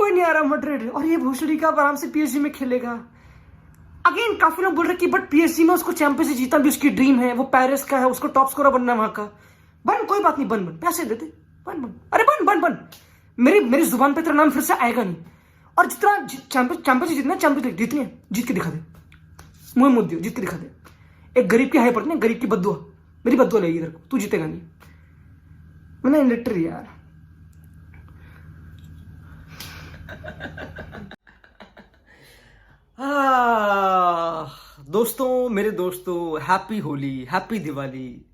कोई नहीं आ रहा मैड्रिड, और ये भोसड़ी का आराम से पीएसजी में खेलेगा। अगेन काफी लोग बोल रहे कि बट पीएसजी में उसको चैंपियंस लीग जीतना भी उसकी ड्रीम है, वो पेरिस का है, उसको टॉप स्कोरर बनना है वहां का। बन, कोई बात नहीं, बन बन, पैसे देते, बन, अरे बन बन बन। मेरी जुबान पे तेरा नाम फिर से आएगा नहीं। और जितना चैंपियंस जीतना, चैंपियंस लीग जीतनी है, जीत के दिखा दे, मुंह मुद्दे दियो, जीत के दिखा दे। एक गरीब की हाई पड़ती है, गरीब की बद्दुआ, मेरी बद्दुआ लेगी इधर को, तू जीतेगा नहीं। मैंने लिटरली यार दोस्तों, मेरे दोस्तों, हैप्पी होली, हैप्पी दिवाली,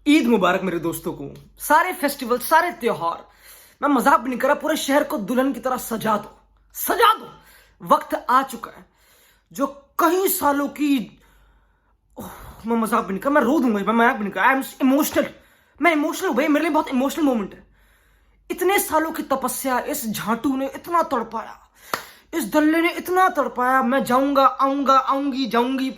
ईद मुबारक मेरे दोस्तों को। सारे फेस्टिवल, सारे त्योहार, मैं मजाक भी नहीं कर रहा, पूरे शहर को दुल्हन की तरह सजा दो, सजा दो। वक्त आ चुका है जो कई सालों की, मैं मजाक भी नहीं कर, मैं रो दूंगा, मैं मजाक भी नहीं कर, आई एम इमोशनल, मैं इमोशनल हूं भाई, मेरे लिए बहुत इमोशनल मोमेंट है। इतने सालों की तपस्या, इस झाटू ने इतना तड़पाया, इस दल्ले ने इतना तड़पाया, मैं जाऊंगा, आऊंगा, आऊंगी, जाऊंगी,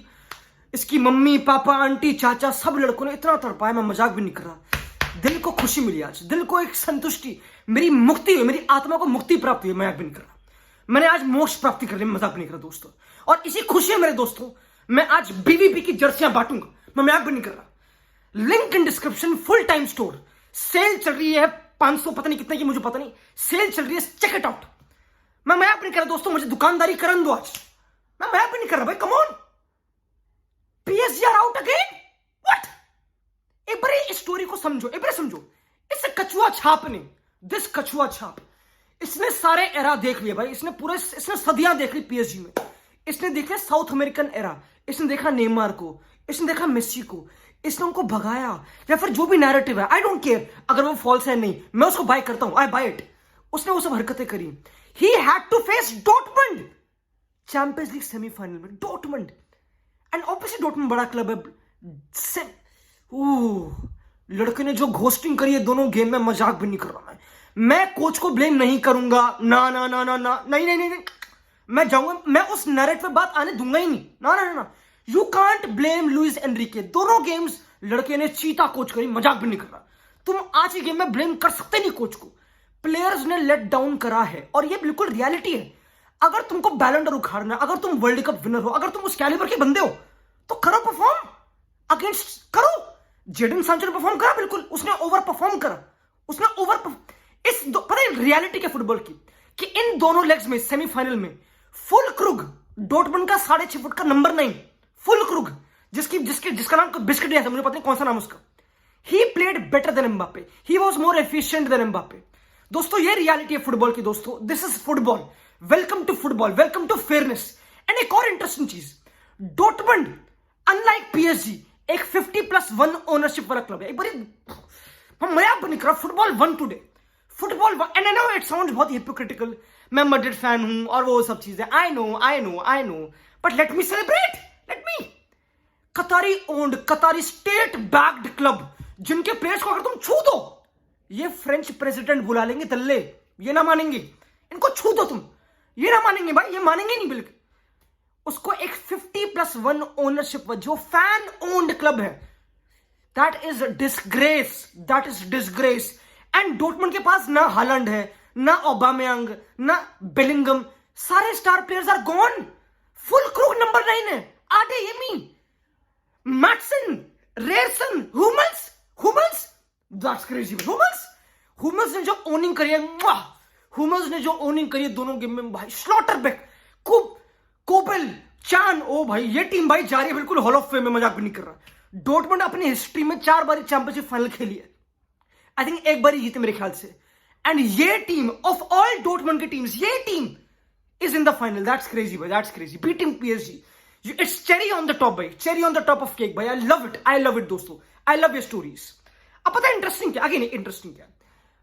इसकी मम्मी, पापा, आंटी, चाचा, सब लड़कों ने इतना तड़पाया, मैं मजाक भी नहीं कर रहा। दिल को खुशी मिली आज, दिल को एक संतुष्टि, मेरी मुक्ति हुई, मेरी आत्मा को मुक्ति प्राप्त हुई, मजाक भी नहीं कर रहा। मैंने आज मोक्ष प्राप्ति कर ली, मजाक भी नहीं कर रहा दोस्तों। और इसी खुशी है मेरे दोस्तों, मैं आज बीवीपी की जर्सियां बांटूंगा, मैं मजाक भी नहीं कर रहा। Link in description, full time store, sale चल रही है, 500 पता नहीं कितने की, मुझे पता नहीं, सेल चल रही है, चेक इट आउट। मैं मजाक भी नहीं कर रहा दोस्तों, मुझे दुकानदारी करन दो आज, मैं मजाक भी नहीं कर रहा भाई, come on. PSG are out again, what? एक बार इस स्टोरी को समझो, एक बार समझो। इस कछुआ छाप ने, दिस कछुआ छाप, इसने सारे एरा देख लिए भाई, इसने सदियां देख ली पीएसजी में। इसने देखा साउथ अमेरिकन एरा, इसने देखा नेमार को, इसने देखा मेसी को, इसने उनको भगाया, या फिर जो भी नैरेटिव है, आई डोंट केयर अगर वो फॉल्स है नहीं, मैं उसको बाय करता हूं, आई बाय इट। उसने वो सब हरकतें करी। He had to face Dortmund Champions League semifinal में, डॉर्टमंड, एंड ऑब्वियसली डॉर्टमंड बड़ा क्लब है। लड़के ने जो घोस्टिंग करी है दोनों गेम में, मजाक भी नहीं कर रहा मैं कोच को ब्लेम नहीं करूंगा, ना ना ना ना ना, नहीं नहीं नहीं, मैं जाऊंगा, मैं उस नैरेटिव पे बात आने दूंगा ही नहीं, ना ना ना। You can't blame Luis Enrique, दोनों गेम्स लड़के ने चीता कोच करी, मजाक भी नहीं कर रहा। तुम आज के गेम में ब्लेम कर सकते नहीं कोच को, प्लेयर्स ने लेट डाउन करा है, और ये बिल्कुल रियलिटी है। अगर तुमको बैलन डोर उखाड़ना, अगर तुम वर्ल्ड कप विनर हो, अगर तुम उस कैलिबर के बंदे हो, तो करो परफॉर्म, अगेंस्ट करो। जेडन सांचो ने परफॉर्म करा, बिल्कुल उसने ओवर परफॉर्म करा, उसने ओवर पता है रियलिटी के फुटबॉल की, कि इन दोनों लेग्स में सेमीफाइनल में फुल क्रुग, डॉर्टमंड का 6.5 फुट का नंबर 9 फुल क्रुग, जिसका नाम बिस्किट है, मुझे पता नहीं कौन सा नाम उसका, he played better than Mbappe, he was more efficient than Mbappe. दोस्तों ये रियलिटी है फुटबॉल की दोस्तों, this is football, welcome to football, welcome to fairness. And एक और इंटरेस्टिंग चीज, डॉर्टमंड अनलाइक पीएसजी एक 50+1 ओनरशिप वाला क्लब है। एक बार मजाक नहीं कर रहा, football won today, football, and I know it sounds बहुत हिपोक्रिटिकल, मैं मैड्रिड फैन हूं और वो सब चीजें, I know, but let me celebrate, let me. Katari owned, Katari state backed club, जिनके प्लेयर्स को अगर तुम छू दो, ये फ्रेंच प्रेसिडेंट बुला लेंगे तल्ले, ये ना मानेंगे, इनको छू दो तुम, ये ना मानेंगे भाई, ये मानेंगे नहीं बिल्कुल। उसको एक 50+1 ओनरशिप, जो फैन ओन्ड क्लब है, that is disgrace, that is disgrace. And Dortmund के पास ना हालैंड है, ना ओबामेयांग, ना बेलिंगम, सारे star players are gone, Fullkrug number 9 है, Adeyemi, Maatsen, Ryerson, Hummels, that's crazy. Hummels ने जो ओनिंग करी है, हुमल्स ने जो ओनिंग करी है दोनों गेम में भाई, स्लॉटरबेक, कोपेल, चान, ओ भाई ये टीम भाई जा रही है बिल्कुल हॉल ऑफ फेम में, मजाक भी नहीं कर रहा। डॉर्टमंड अपनी हिस्ट्री में 4 बार चैंपियनशिप फाइनल खेली है, आई थिंक एक बार ही जीते मेरे ख्याल से। एंड ये टीम ऑफ ऑल डॉर्टमंड की टीम्स, ये team is in the final, that's crazy भाई, that's crazy, beating PSG, it's cherry on the top भाई, cherry on the top of cake भाई, आई लव इट दोस्तों, I love your stories. अब पता है interesting क्या, again interesting क्या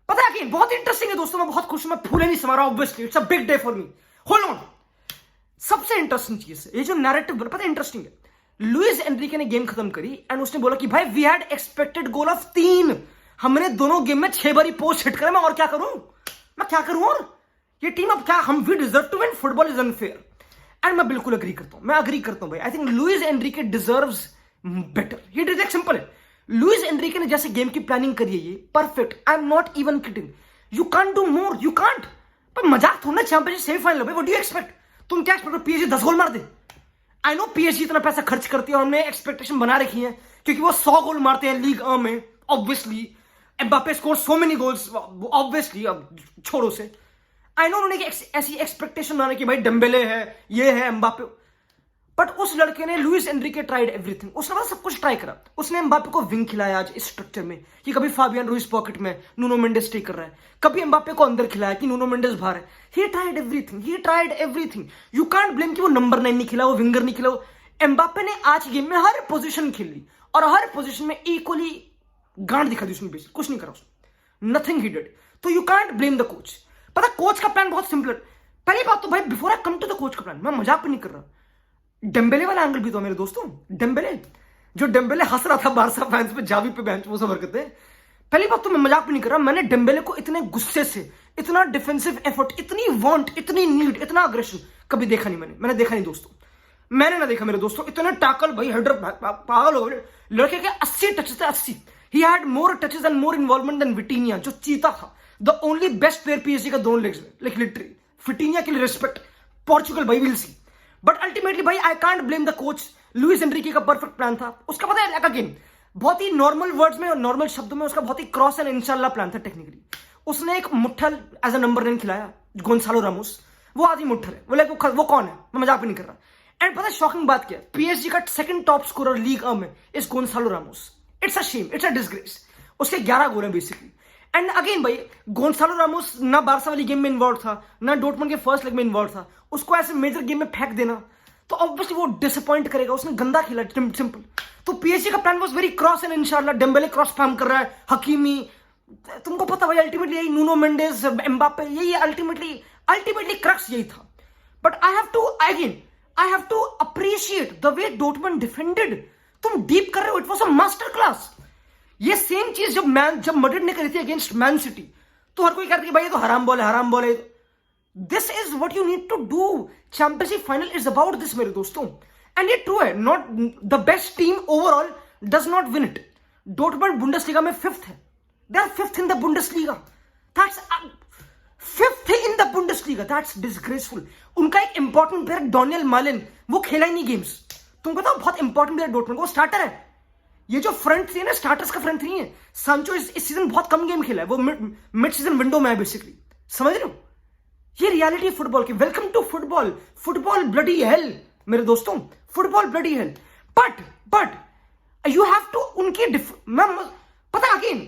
पता है, अगेन बहुत इंटरेस्टिंग है दोस्तों, मैं बहुत खुश हूं, मैं फूले नहीं समा रहा, obviously it's a big day for me, hold on. सबसे इंटरेस्टिंग चीज, ये जो नैरेटिव पता है इंटरेस्टिंग है, लुइस एनरिके ने गेम खत्म करी एंड उसने बोला कि भाई we had expected goal of 3, हमने दोनों गेम में 6 बारी पोस्ट हिट करा, मैं और क्या करूं, मैं क्या करूं, और ये टीम अब क्या, हम we deserve to win, football is unfair. And मैं बिल्कुल अग्री करता हूं, मैं अग्री करता हूं भाई, I think Luis Enrique deserves better, ये डिरेक्ट सिंपल है। लुइस एनरिके ने जैसे गेम की प्लानिंग करी है, ये perfect, I am not even kidding, you can't do more, you can't, पर मजाक थोड़ा, चैंपियनशिप सेमीफाइनल पे व्हाट डू यू एक्सपेक्ट? तुम क्या एक्सपेक्ट? पीएसजी 10 गोल मार दे? आई नो पीएसजी इतना पैसा खर्च करती है और हमने एक्सपेक्टेशन बना रखी है क्योंकि वो 100 गोल मारते हैं लीग में, obviously Mbappe score so many goals, obviously. अब छोड़ो से, आई नो उन्होंने ऐसी एक्सपेक्टेशन बनाने की भाई डेम्बेले है, ये है एम्बापे, बट उस लड़के ने, लुइस एनरिके ट्राइड एवरीथिंग, उसने बस सब कुछ ट्राई करा। उसने एम्बापे को विंग खिलाया आज इस स्ट्रक्चर में कि कभी फाबियन रुइस पॉकेट में, नूनो मेंडेस स्टे कर रहा है, कभी एम्बापे को अंदर खिलाया कि नूनो मेंडेस बाहर है। He tried everything, you can't blame कि वो नंबर 9 नहीं खिला, वो विंगर नहीं खिला। एम्बापे ने आज गेम में हर पोजीशन खेली और हर पोजीशन में इक्वली गांड दिखा दी उसने, बेसिक कुछ नहीं करा उसने, नथिंग ही डिड। तो you can't blame the coach. पता कोच का प्लान बहुत सिंपल है। पहली बात तो भाई before I come to the coach का प्लान, मैं मजाक भी नहीं कर रहा, डेम्बेले वाला एंगल भी तो मेरे दोस्तों। डेम्बेले हंस रहा था बारसा फैंस पे, जावी पे बेंच, वो सब हरकतें। पहली बात तो मैं मजाक भी नहीं कर रहा, मैंने डेम्बेले को इतने गुस्से से, इतना डिफेंसिव एफर्ट, इतनी वांट, इतनी नीड, इतना अग्रेशन कभी देखा नहीं मैंने देखा नहीं दोस्तों, मैंने ना देखा मेरे दोस्तों। इतने टैकल भाई, हेडर, पागल हो गए लड़के के। 80 टचेस थे, 80। He had more touches and more involvement than Vitinha, जो चीता था, the only best player PSG का दोनों लेग्स में, लाइक लिटरली। विटीनिया के लिए रिस्पेक्ट, पोर्चुगल भाई, विल सी। बट अल्टीमेटली भाई I can't blame the coach. Luis Enrique का परफेक्ट प्लान था उसका, पता है अगेन बहुत ही नॉर्मल वर्ड्स में और नॉर्मल शब्दों में उसका बहुत ही क्रॉस एंड इंशाल्लाह प्लान था टेक्निकली। उसने एक मुट्ठल एज अ नंबर 9 खिलाया, गोंसालो रामोस। वो आदमी मुट्ठल है, वो कौन है, मैं मजाक भी नहीं कर रहा। एंड पता है शॉकिंग बात क्या है, पीएसजी का सेकंड टॉप स्कोरर लीग में इस Goncalo Ramos. It's a shame, it's a disgrace. उसके 11 गोल हैं बेसिकली। एंड अगेन भाई गोंसालो रामोस ना बारसा वाली गेम में इन्वॉल्व था, ना डॉर्टमुंड के फर्स्ट लेग में इन्वॉल्व था। उसको ऐसे मेजर गेम में फेंक देना तो ऑब्वियसली वो डिसअपॉइंट करेगा। उसने गंदा खेला, सिंपल। तो पीएसजी का plan was very cross and इंशाल्लाह डेम्बेले क्रॉस स्पैम कर रहा है, हकीमी, तुमको पता भाई अल्टीमेटली यही, नूनो मेंडेस, एम्बापे, यही अल्टीमेटली क्रक्स यही था। But I have to appreciate the way Dortmund defended. तुम डीप कर रहे हो, it was a master class. ये सेम चीज जब मैड्रिड ने करी थी अगेंस्ट मैन सिटी, तो हर कोई कहता है भाई ये तो हराम बॉल है। This is what you need to do. Championship final is about this मेरे दोस्तों। एंड ये ट्रू है, not the best team overall does not win it. Dortmund Bundesliga में 5th है, they are 5th in the Bundesliga, that's 5th in the Bundesliga, that's disgraceful. उनका एक important player Daniel मालिन, वो खेला ही नहीं गेम्स। तुमको पता बहुत इंपॉर्टेंट प्लेयर डॉर्टमुंड, वो स्टार्टर है। ये जो फ्रंट थ्री है ना, स्टार्टर्स का फ्रंट थ्री है। सांचो इस सीजन बहुत कम गेम खेला है, वो मिड सीजन विंडो में है बेसिकली, समझ रहे हो? ये रियलिटी फुटबॉल की। Welcome to football bloody hell मेरे दोस्तों, football bloody hell. But you have to उनकी पता अगेन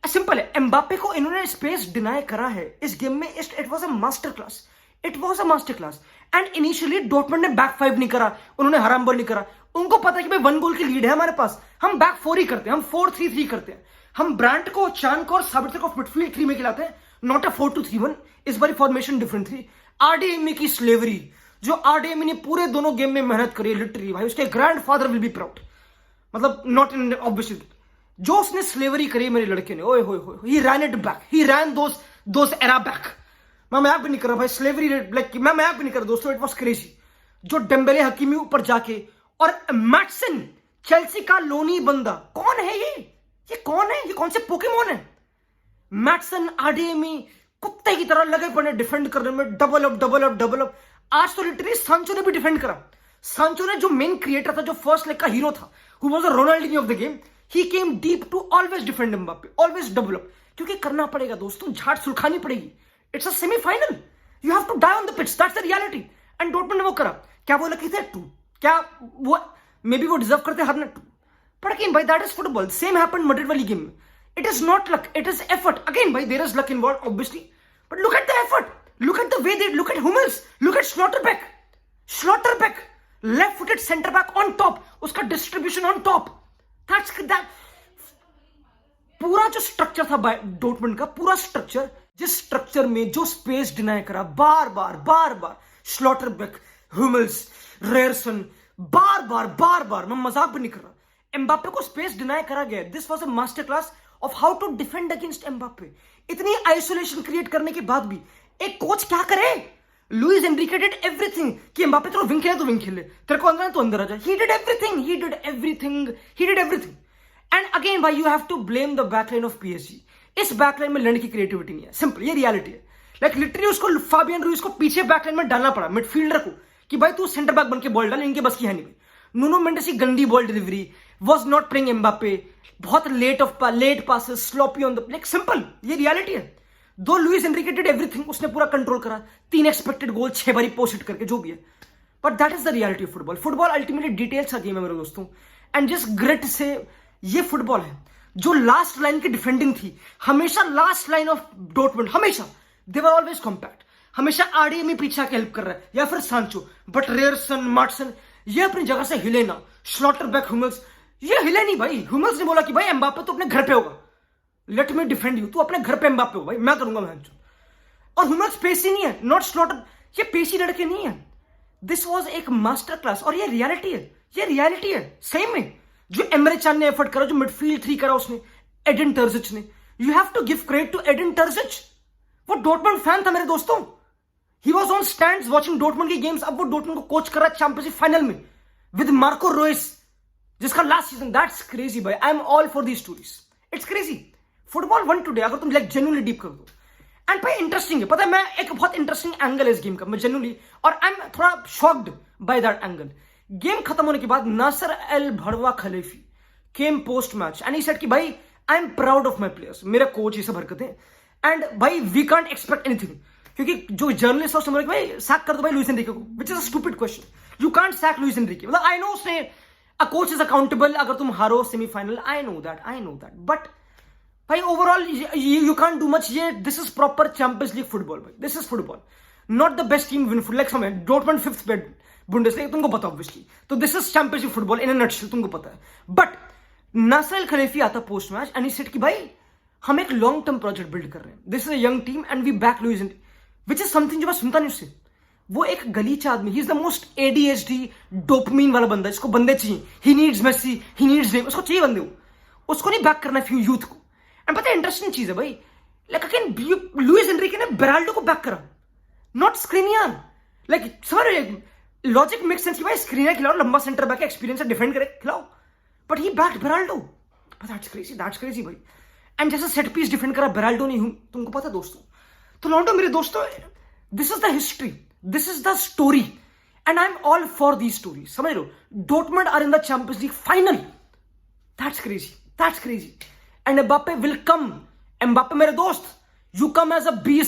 सिंपल है, एम्बापे को इन्होंने स्पेस डिनाई करा है इस गेम में। It was a master class. And initially Dortmund ने बैक 5 नहीं करा, उन्होंने हराम बॉल नहीं करा। उनको पता है कि भाई 1 गोल की लीड है हमारे पास, हम बैक 4 ही करते हैं, हम 4-3-3 करते हैं। हम ब्रांट को, चान को और साबितर को मिडफील्ड 3 में खिलाते हैं, नॉट अ 4-2-3-1। इस बार फॉर्मेशन डिफरेंट थी। आरडीएमए की स्लेवरी, जो आरडीएमए ने पूरे दोनों गेम में मेहनत करी लिटरली भाई, उसके ग्रैंडफादर विल बी प्राउड। मतलब नॉट इन ऑब्वियसली, जो उसने स्लेवरी करी मेरे लड़के ने, ओए होए, he ran it back, he ran those era back. मैं मजाक भी नहीं कर रहा भाई, स्लेवरी लाइक मैं मजाक भी नहीं कर रहा दोस्तों, इट वाज क्रेजी। जो डेम्बेले, हकीमी ऊपर जाके, और मैटसन चेल्सी का लोनी बंदा, कौन है ये कौन है, ये कौन से पोकेमोन है? मैटसन, आरडीएमए कुत्ते की तरह लगे पड़े डिफेंड करने में, डबल अप। आज तो लिटरली सांचो ने भी डिफेंड करा। सांचो ने जो मेन क्रिएटर था, जो फर्स्ट लेग का हीरो था, who was the Ronaldinho of the game, he came deep to always defend Mbappe, always double up. क्योंकि करना पड़ेगा दोस्तों, झाड़ सुलखानी पड़ेगी। It's a semifinal, you have to die on the pitch, that's the reality. And Dortmund ने वो करा। क्या वो लकी थे 2? क्या वो मे बी वो डिजर्व करते हर नेट? बट अगेन भाई that is football. Same happened Madrid वाली गेम में। It is not luck, it is effort. Again भाई there is luck involved obviously, but look at the effort, look at the way they, look at Hummels, look at Schlotterbeck, left footed centre back on top, उसका distribution on top, that पूरा जो structure था Dortmund का, पूरा structure, जिस structure में जो space deny करा बार बार स्लॉटरबैक, हुमल्स, रेयरसन, बार, मैं मजाक भी नहीं कर रहा, एम्बापे को स्पेस डिनाई करा गया। This was a master class of how to defend against Mbappe. इतनी आइसोलेशन क्रिएट करने के बाद भी एक कोच क्या करे? लुइस एनरिके डिड एवरीथिंग कि एम्बापे चलो विंग खेले तो विंग खेले, तेरे को अंदर है तो अंदर आ जा। He did everything. And again भाई you have to blame the backline of PSG. इस बैकलाइन में लड़ने की क्रिएटिविटी नहीं है, सिंपल, ये रियलिटी है। लाइक लिटरली उसको फाबियन रूइज को पीछे बैकलाइन में डालना पड़ा मिडफील्डर को कि भाई तू सेंटर बैक बन के बॉल डाल, इनके बस की है नहीं। नुनो मेंडेस की गंदी ball delivery, was not playing Mbappe, बहुत late passes, sloppy on the like simple, ये रियलिटी है। दो लुइस एनरिके डिड एवरीथिंग, उसने पूरा कंट्रोल करा, 3 एक्सपेक्टेड गोल 6 बारी पोस्ट करके, जो भी है, but that is the reality of football. Football ultimately details का गेम है मेरे दोस्तों, एंड जिस ग्रिट से ये फुटबॉल है, जो लास्ट लाइन की डिफेंडिंग थी, हमेशा लास्ट लाइन ऑफ डॉर्टमुंड, हमेशा दे वर ऑलवेज कॉम्पैक्ट, हमेशा आरडीएम ही पीछे आके हेल्प कर रहा है या फिर सांचो, बट रेयरसन, मार्टसन ये अपनी जगह से हिले ना। स्लॉटरबैक, ह्यूमल्स ये हिले नहीं भाई। ह्यूमल्स ने बोला कि भाई एम्बापे तो अपने घर पे होगा, लेट मी डिफेंड यू, तू अपने घर पे एम्बापे हो भाई, मैं करूंगा मैं। और ह्यूमल्स पेसी नहीं है, नॉट स्लॉटर, ये पेसी लड़के नहीं है। दिस वाज एक मास्टर क्लास, और ये रियलिटी है, ये रियलिटी है सही में। जो एमरे चान ने एफर्ट करा, जो मिडफील्ड 3 करा उसने, एडन टर्जिच ने, you have to give credit to Edin Terzic. वो डॉर्टमुंड फैन था मेरे दोस्तों, he was on stands watching Dortmund की गेम्स। अब वो डॉर्टमुंड को कोच कर रहा है चैंपियंस लीग फाइनल में विद मार्को रोइस, जिसका लास्ट सीजन। दैट्स क्रेजी भाई, I am all for the stories, it's crazy. Football won today, अगर तुम लाइक जेन्युइनली डीप कर दो, एंड भाई इंटरेस्टिंग है, पता है, मैं एक बहुत इंटरेस्टिंग एंगल है इस गेम का, मैं जेन्युइनली, और आई I am shocked by that angle. Game खत्म होने के बाद नासर अल भड़वा Khelaifi came post match and he said कि भाई I am proud of my players, मेरा कोच ये सब हरकतें, एंड भाई वी कांट एक्सपेक्ट एनीथिंग। क्योंकि जो जर्नलिस्ट है उसने बोला कि भाई सैक कर दो भाई लुइस एनरिके को, which is a stupid question, you can't sack Luis Enrique. मतलब आई नो उसने अ कोच इज अकाउंटेबल अगर तुम हारो semifinal, I know that, but भाई overall you can't do much. ये this is proper Champions League football भाई, this is football, not the best team win football. Like समय Dortmund 5th बेड Bundesliga, तुमको पता ऑब्वियसली, तो this is championship football in a nutshell, तुमको पता है। बट नासर अल खलीफी आता post match and he said कि भाई हम एक लॉन्ग टर्म प्रोजेक्ट बिल्ड कर रहे हैं, this is a young team and we back Luis Enrique, which is something जो मैं सुनता नहीं उससे। वो एक गलीचा आदमी, he is the most ADHD dopamine वाला बंदा, जिसको बंदे चाहिए, he needs Messi, he needs Neymar, उसको चाहिए बंदे, उसको नहीं बैक करना है यूथ को। एंड पता है इंटरेस्टिंग चीज है भाई, लाइक अगेन लुइस एनरिके ने बेराल्डो को बैक करा, नॉट स्क्रीनियर। लाइक समझ लॉजिक मेक सेंस कि भाई स्क्रीनियर खिलाओ, लंबा सेंटर बैक एक्सपीरियंस है, डिफेंड करे खिलाओ, but he back Beraldo, that's crazy भाई। एंड जैसे सेट पीस डिफेंड करा बेराल्डो ने, तुमको पता दोस्तों। तो लॉन्डो मेरे दोस्तों, this is the history, this is the story, and I am all for the story. समझ लो, Dortmund are in the Champions League final, that's crazy, and Mbappe will come. Mbappe मेरे दोस्त, you come as a B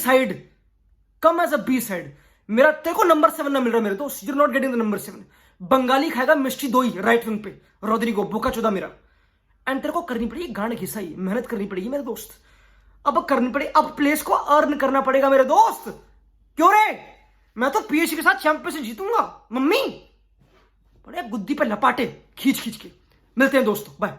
side, मेरा तेरे को number 7 ना मिल रहा मेरे दोस्त, you are not getting the number 7। Bengali खाएगा मिस्टी 2 ही राइट विंग पे, रोड्रिगो बोका चौदा मेरा, एंड तेरे को करनी पड़ेगी गांड घिसाई, मेहनत करनी पड़ेगी मेरे दोस्त, अब करनी पड़ेगी, अब प्लेस को अर्न करना पड़ेगा मेरे दोस्त। क्यों रे, मैं तो PSG के साथ चैंपियंस से जीतूंगा मम्मी, बड़े गुद्दी पे लपाटे खींच के। मिलते हैं दोस्तों, बाय।